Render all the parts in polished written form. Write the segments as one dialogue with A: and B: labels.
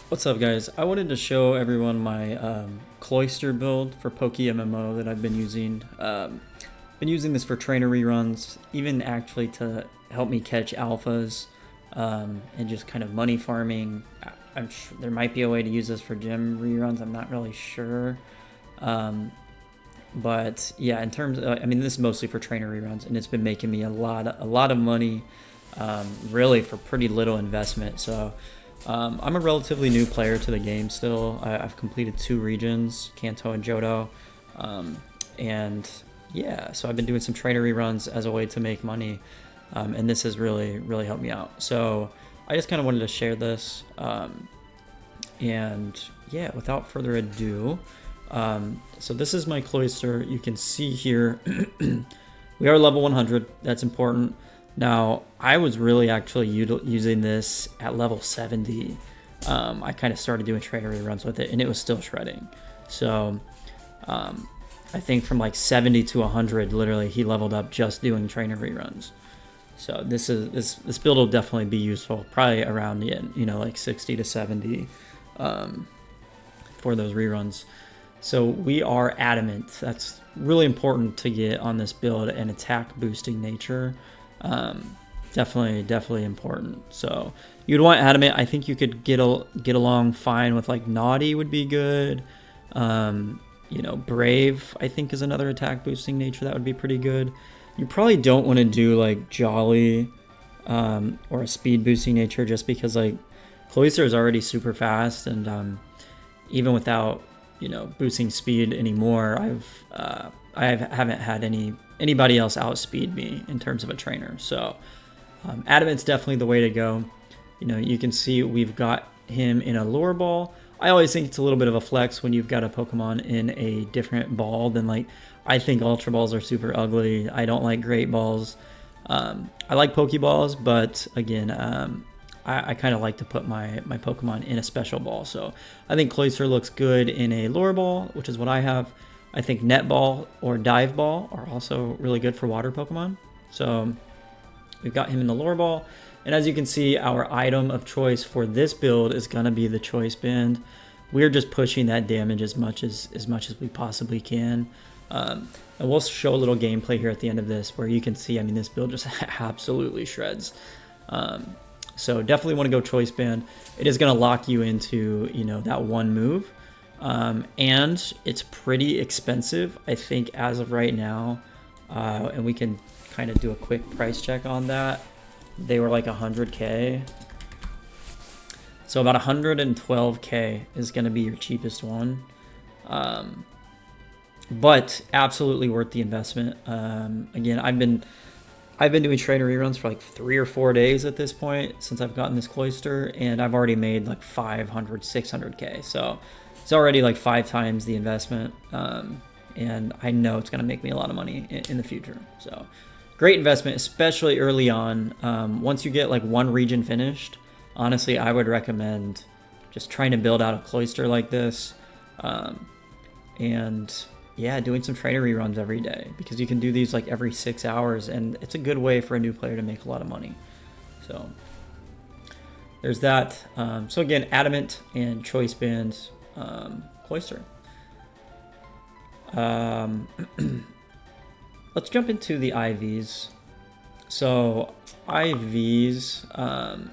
A: What's up, guys? I wanted to show everyone my Cloyster build for PokeMMO that I've been using. Been using this for trainer reruns, even actually to help me catch alphas and just kind of money farming. I'm sure there might be a way to use this for gym reruns. I'm not really sure. But yeah, in terms of, I mean, this is mostly for trainer reruns, and it's been making me a lot of money, really for pretty little investment. So I'm a relatively new player to the game still. I've completed 2 regions, Kanto and Johto, and yeah, so I've been doing some trainer reruns as a way to make money, and this has really helped me out. So I just kind of wanted to share this, and yeah, without further ado. So this is my Cloyster. You can see here we are level 100. That's important. Now, I was really actually using this at level 70. I kind of started doing trainer reruns with it, and it was still shredding. So I think from like 70 to 100, literally, he leveled up just doing trainer reruns. So this build will definitely be useful, probably around like 60 to 70 for those reruns. So we are adamant. That's really important to get on this build, and attack boosting nature. Definitely important. So you'd want adamant. I think you could get along fine with like naughty would be good. Brave I think is another attack boosting nature that would be pretty good. You probably don't want to do like jolly or a speed boosting nature, just because like Cloyster is already super fast, and even without boosting speed anymore, I haven't had anybody else outspeed me in terms of a trainer. So Adamant's definitely the way to go. You can see we've got him in a lure ball. I always think it's a little bit of a flex when you've got a Pokemon in a different ball than, like, I think Ultra Balls are super ugly. I don't like Great Balls. I like Pokeballs, but again, I kind of like to put my Pokemon in a special ball. So I think Cloyster looks good in a lure ball, which is what I have. I think Net Ball or Dive Ball are also really good for water Pokemon. So we've got him in the lure ball. And as you can see, our item of choice for this build is going to be the Choice Band. We're just pushing that damage as much as we possibly can. And we'll show a little gameplay here at the end of this where you can see, I mean, this build just absolutely shreds. So definitely want to go Choice Band. It is going to lock you into, that one move. And it's pretty expensive, I think, as of right now. And we can kind of do a quick price check on that. They were like 100K. So about 112K is going to be your cheapest one. But absolutely worth the investment. Again, I've been doing trainer reruns for like 3 or 4 days at this point since I've gotten this Cloyster, and I've already made like 500, 600K. So it's already like 5 times the investment, and I know it's going to make me a lot of money in the future. So great investment, especially early on. Once you get like one region finished, honestly, I would recommend just trying to build out a Cloyster like this, and yeah, doing some trainer reruns every day, because you can do these like every 6 hours, and it's a good way for a new player to make a lot of money. So there's that. So again, Adamant and Choice Band, Cloyster. Let's jump into the IVs. So IVs,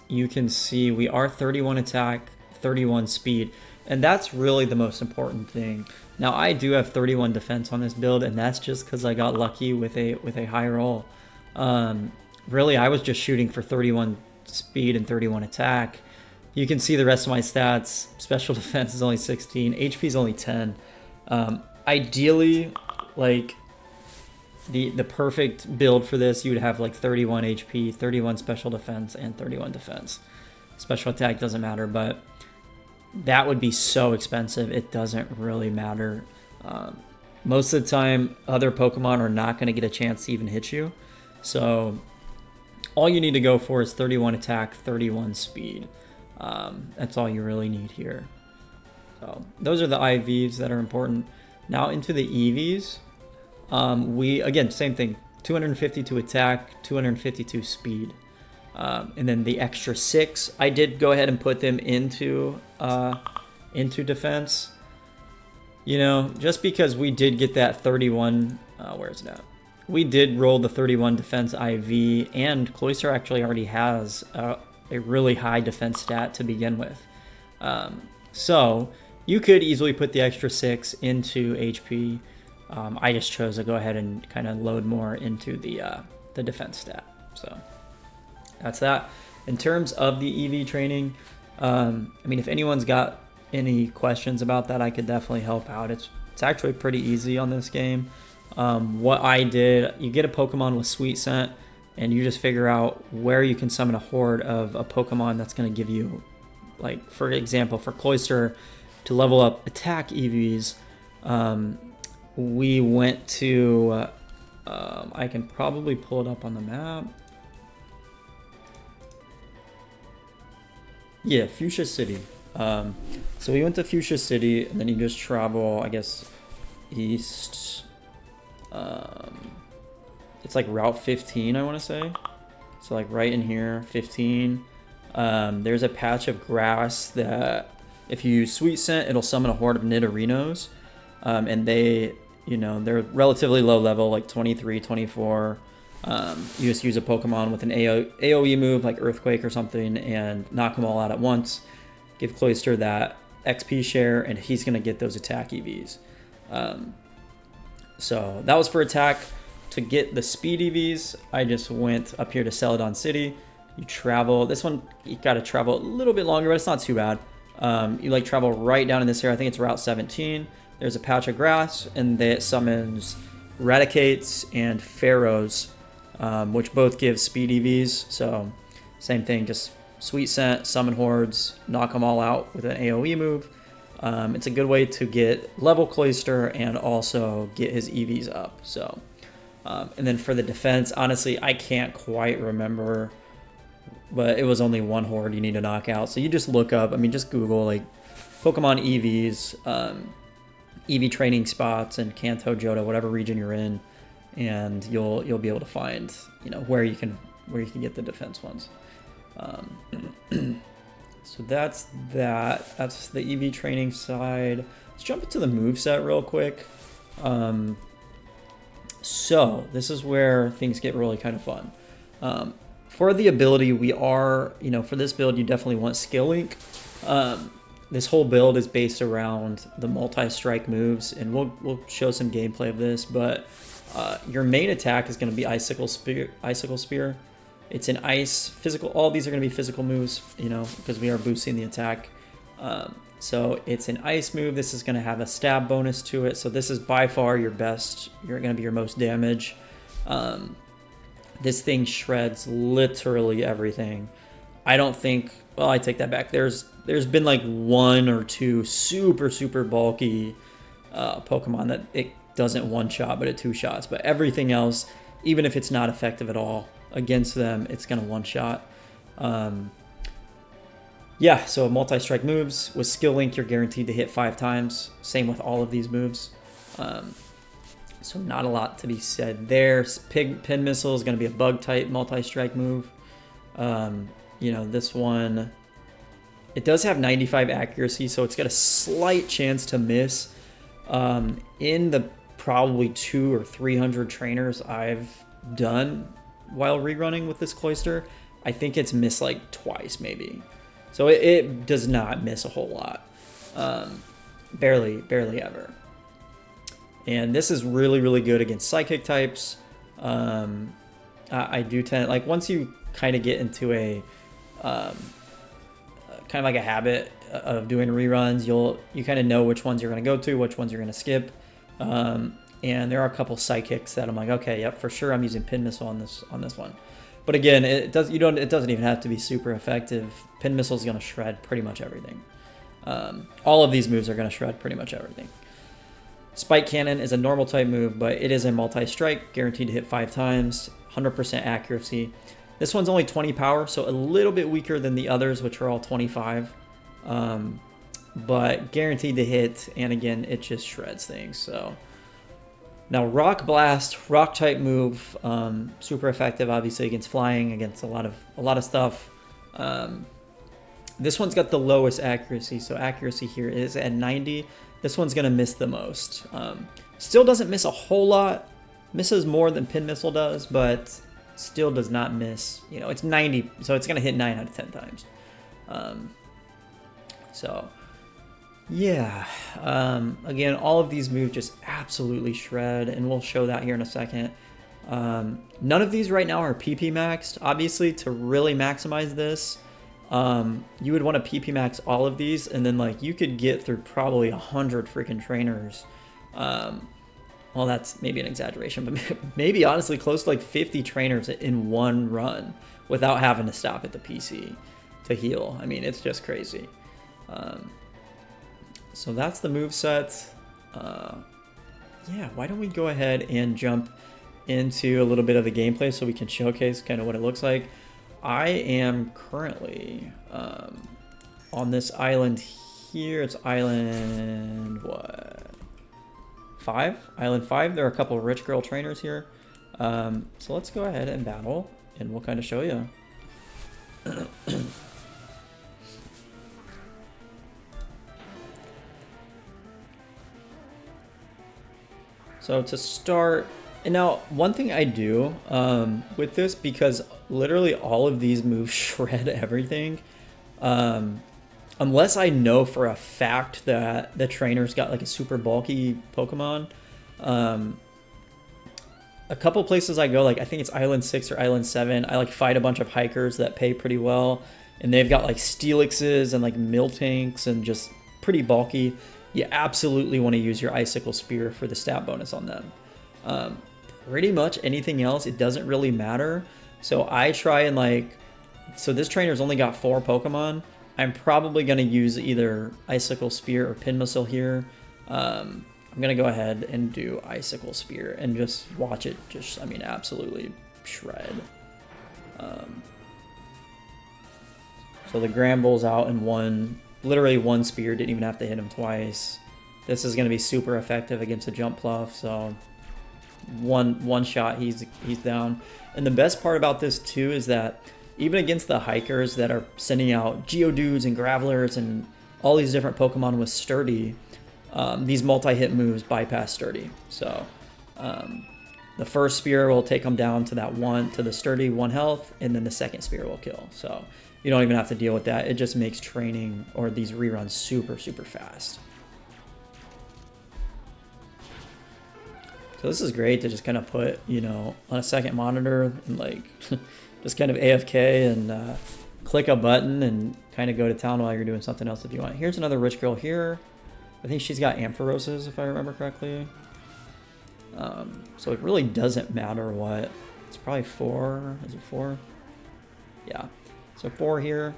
A: you can see we are 31 attack, 31 speed, and that's really the most important thing. Now, I do have 31 defense on this build, and that's just because I got lucky with a high roll. Really, I was just shooting for 31 speed and 31 attack. You can see the rest of my stats. Special defense is only 16. HP is only 10. Ideally, like the perfect build for this, you would have like 31 HP, 31 special defense, and 31 defense. Special attack doesn't matter, but that would be so expensive. It doesn't really matter. Most of the time, other Pokemon are not going to get a chance to even hit you. So all you need to go for is 31 attack, 31 speed. That's all you really need here. So those are the IVs that are important. Now into the EVs. We, again, same thing. 252 attack, 252 speed. And then the extra 6, I did go ahead and put them into defense. You know, just because we did get that 31, where is it at? We did roll the 31 defense IV, and Cloyster actually already has a really high defense stat to begin with. So you could easily put the extra 6 into HP. I just chose to go ahead and kind of load more into the defense stat. So that's that. In terms of the EV training, I mean, if anyone's got any questions about that, I could definitely help out. It's actually pretty easy on this game. What I did, you get a Pokemon with Sweet Scent, and you just figure out where you can summon a horde of a Pokemon that's going to give you, like, for example, for Cloyster, to level up attack EVs, we went to, I can probably pull it up on the map. Yeah, Fuchsia City. So we went to Fuchsia City, and then you just travel, I guess, east. It's like Route 15, I want to say. So like right in here, 15. There's a patch of grass that if you use Sweet Scent, it'll summon a horde of Nidorinos. And they, you know, they're relatively low level, like 23, 24. You just use a Pokemon with an AoE move like Earthquake or something and knock them all out at once. Give Cloyster that XP share, and he's going to get those attack EVs. So that was for attack. To get the speed EVs, I just went up here to Celadon City. You travel. This one, you got to travel a little bit longer, but it's not too bad. You like travel right down in this area. I think it's Route 17. There's a patch of grass, and it summons Raticates and Pharaohs, which both give speed EVs. So same thing, just Sweet Scent, summon hordes, knock them all out with an AoE move. It's a good way to get level Cloyster and also get his EVs up. So, and then for the defense, honestly, I can't quite remember, but it was only one horde you need to knock out. So you just look up, I mean, just Google like Pokemon EVs, EV training spots in Kanto, Johto, whatever region you're in, and you'll be able to find, you know, where you can get the defense ones. So that's that. That's the EV training side. Let's jump into the moveset real quick. So this is where things get really kind of fun. For the ability, we are, you know, for this build, you definitely want Skill Link. This whole build is based around the multi-strike moves, and we'll show some gameplay of this, but your main attack is going to be Icicle Spear. It's an ice physical. All these are going to be physical moves, you know, because we are boosting the attack. So it's an ice move. This is going to have a stab bonus to it. So this is by far your best. You're going to be your most damage. This thing shreds literally everything. I don't think. Well, I take that back. There's been like 1 or 2 super bulky Pokemon that it doesn't one shot, but it 2 shots. But everything else, even if it's not effective at all against them, it's going to one-shot. Yeah, so multi-strike moves. With Skill Link, you're guaranteed to hit 5 times. Same with all of these moves. So not a lot to be said there. Pin Missile is going to be a Bug-type multi-strike move. You know, this one, it does have 95 accuracy, so it's got a slight chance to miss. In the probably 200 or 300 trainers I've done while rerunning with this Cloyster, I think it's missed like twice maybe. So it does not miss a whole lot. Barely ever. And this is really good against psychic types. I do tend, like, once you kind of get into a kind of like a habit of doing reruns, you kind of know which ones you're going to go to, which ones you're going to skip. And there are a couple psychics that I'm like, okay, yep, for sure I'm using Pin Missile on this one. But again, it doesn't even have to be super effective. Pin Missile is going to shred pretty much everything. All of these moves are going to shred pretty much everything. Spike Cannon is a normal type move, but it is a multi-strike, guaranteed to hit 5 times, 100% accuracy. This one's only 20 power, so a little bit weaker than the others, which are all 25. But guaranteed to hit, and again, it just shreds things. So Now Rock Blast, rock type move, super effective obviously against flying, against a lot of stuff. This one's got the lowest accuracy, so accuracy here is at 90. This one's gonna miss the most. Still doesn't miss a whole lot, misses more than Pin Missile does, but still does not miss. You know, it's 90, so it's gonna hit 9 out of 10 times. So yeah, again, all of these moves just absolutely shred, and we'll show that here in a second. None of these right now are PP maxed. Obviously, to really maximize this, you would want to PP max all of these, and then like you could get through probably 100 freaking trainers. Well, that's maybe an exaggeration, but maybe honestly close to like 50 trainers in one run without having to stop at the PC to heal. I mean, it's just crazy. So that's the moveset. Yeah, why don't we go ahead and jump into a little bit of the gameplay so we can showcase kind of what it looks like. I am currently on this island here. It's island, what? 5? Island 5. There are a couple of rich girl trainers here. So let's go ahead and battle, and we'll kind of show you. So to start, and now one thing I do with this, because literally all of these moves shred everything, unless I know for a fact that the trainer's got like a super bulky Pokemon. A couple places I go, like I think it's Island 6 or Island 7, I like fight a bunch of hikers that pay pretty well, and they've got like Steelixes and like Miltanks and just pretty bulky. You absolutely want to use your Icicle Spear for the stat bonus on them. Pretty much anything else, it doesn't really matter. So I try and like, so this trainer's only got 4 Pokemon. I'm probably going to use either Icicle Spear or Pin Missile here. I'm going to go ahead and do Icicle Spear and just watch it just, I mean, absolutely shred. So the Granbull's out in one, literally one spear, didn't even have to hit him twice. This is going to be super effective against a Jump Pluff, so one shot, he's down. And the best part about this too is that even against the hikers that are sending out Geodudes and Gravelers and all these different Pokemon with Sturdy, these multi-hit moves bypass Sturdy. So the first spear will take them down to that one, to the Sturdy 1 health, and then the second spear will kill. So you don't even have to deal with that. It just makes training or these reruns super, super fast. So this is great to just kind of put, you know, on a second monitor and like just kind of AFK and click a button and kind of go to town while you're doing something else if you want. Here's another rich girl here. I think she's got Amphiroses if I remember correctly. So it really doesn't matter what. It's probably 4. Is it 4? Yeah. So 4 here.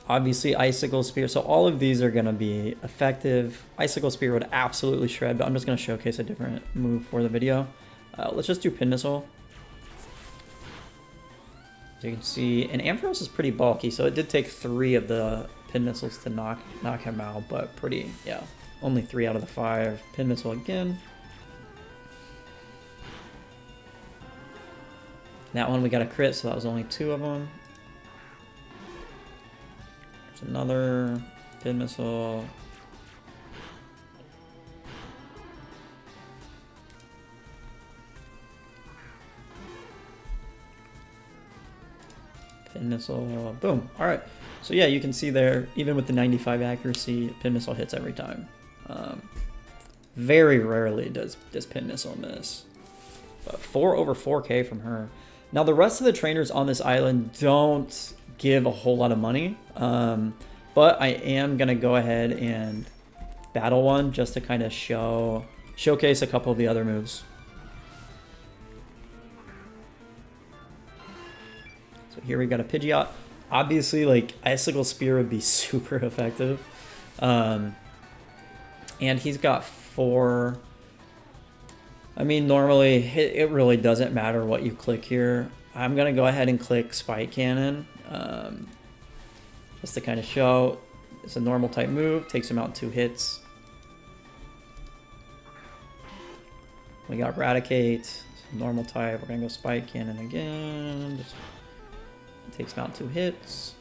A: Obviously Icicle Spear. So all of these are going to be effective. Icicle Spear would absolutely shred, but I'm just going to showcase a different move for the video. Let's just do Pin Missile. As you can see, and Ampharos is pretty bulky, so it did take 3 of the Pin Missiles to knock him out, but pretty, yeah, only 3 out of the 5. Pin Missile again. That one we got a crit, so that was only 2 of them. There's another Pin Missile. Pin Missile, boom. All right, so yeah, you can see there, even with the 95 accuracy, Pin Missile hits every time. Very rarely does Pin Missile miss. But 4 over 4K from her. Now the rest of the trainers on this island don't give a whole lot of money, but I am gonna go ahead and battle one just to kind of showcase a couple of the other moves. So here we got a Pidgeot. Obviously, like Icicle Spear would be super effective, and he's got 4. I mean, normally it really doesn't matter what you click here. I'm gonna go ahead and click Spike Cannon, just to kind of show it's a normal type move. Takes him out in 2 hits. We got Eradicate, normal type. We're gonna go Spike Cannon again. Just takes him out 2 hits.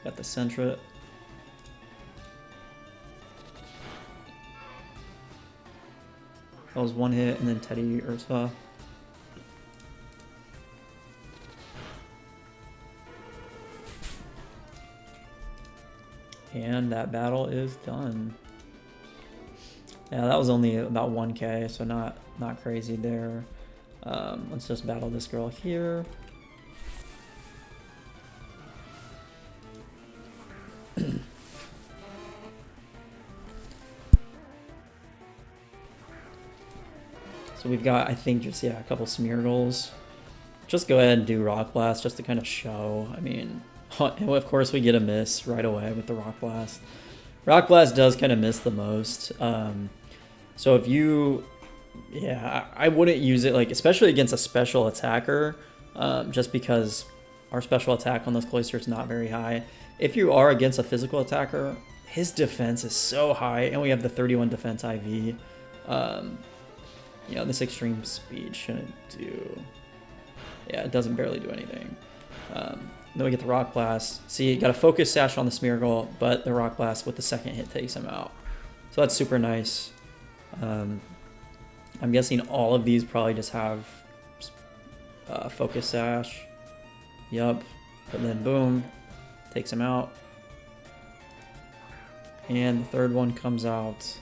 A: Got the Sentret. That was 1 hit, and then Teddy Ursa. And that battle is done. Yeah, that was only about 1k, so not crazy there. Let's just battle this girl here. So we've got, I think, just, yeah, a couple Smeargles. Just go ahead and do Rock Blast just to kind of show. I mean, of course we get a miss right away with the Rock Blast. Rock Blast does kind of miss the most. So if you, yeah, I wouldn't use it, like, especially against a special attacker, just because our special attack on this Cloyster is not very high. If you are against a physical attacker, his defense is so high, and we have the 31 defense IV. You know, this extreme speed shouldn't do, yeah, it doesn't barely do anything. Then we get the Rock Blast. See, you got a Focus Sash on the Smeargle, but the Rock Blast with the second hit takes him out. So that's super nice. I'm guessing all of these probably just have Focus Sash. Yup. But then boom, takes him out. And the third one comes out.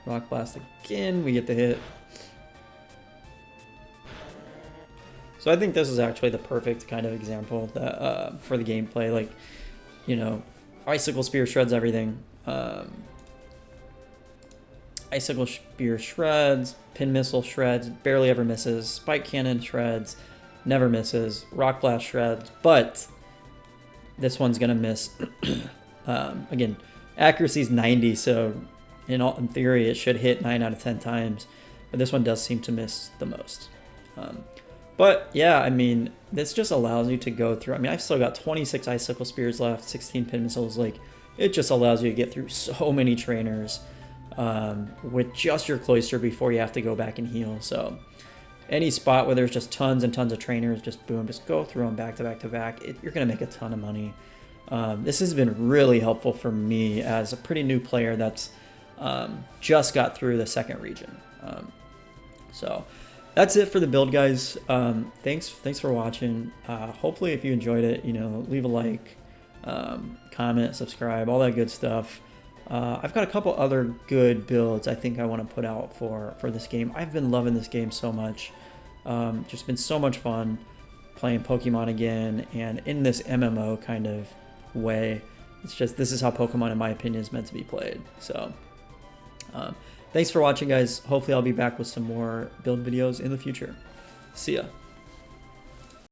A: Rock Blast again, we get the hit. So I think this is actually the perfect kind of example that for the gameplay. Like, you know, Icicle Spear shreds everything. Icicle Spear shreds, Pin Missile shreds, barely ever misses. Spike Cannon shreds, never misses. Rock Blast shreds, but this one's gonna miss. Again, accuracy is 90, so in theory it should hit 9 out of 10 times, but this one does seem to miss the most. But yeah, I mean, this just allows you to go through. I mean, I've still got 26 Icicle Spears left, 16 Pin Missiles. Like, it just allows you to get through so many trainers with just your Cloyster before you have to go back and heal. So any spot where there's just tons and tons of trainers, just boom, just go through them back to back to back. You're going to make a ton of money. This has been really helpful for me as a pretty new player that's just got through the second region. So that's it for the build, guys. Thanks for watching. Hopefully if you enjoyed it, you know, leave a like, comment, subscribe, all that good stuff. I've got a couple other good builds I think I want to put out for this game. I've been loving this game so much. Just been so much fun playing Pokemon again, and in this MMO kind of way. It's just, this is how Pokemon, in my opinion, is meant to be played. So thanks for watching, guys. Hopefully I'll be back with some more build videos in the future. See ya.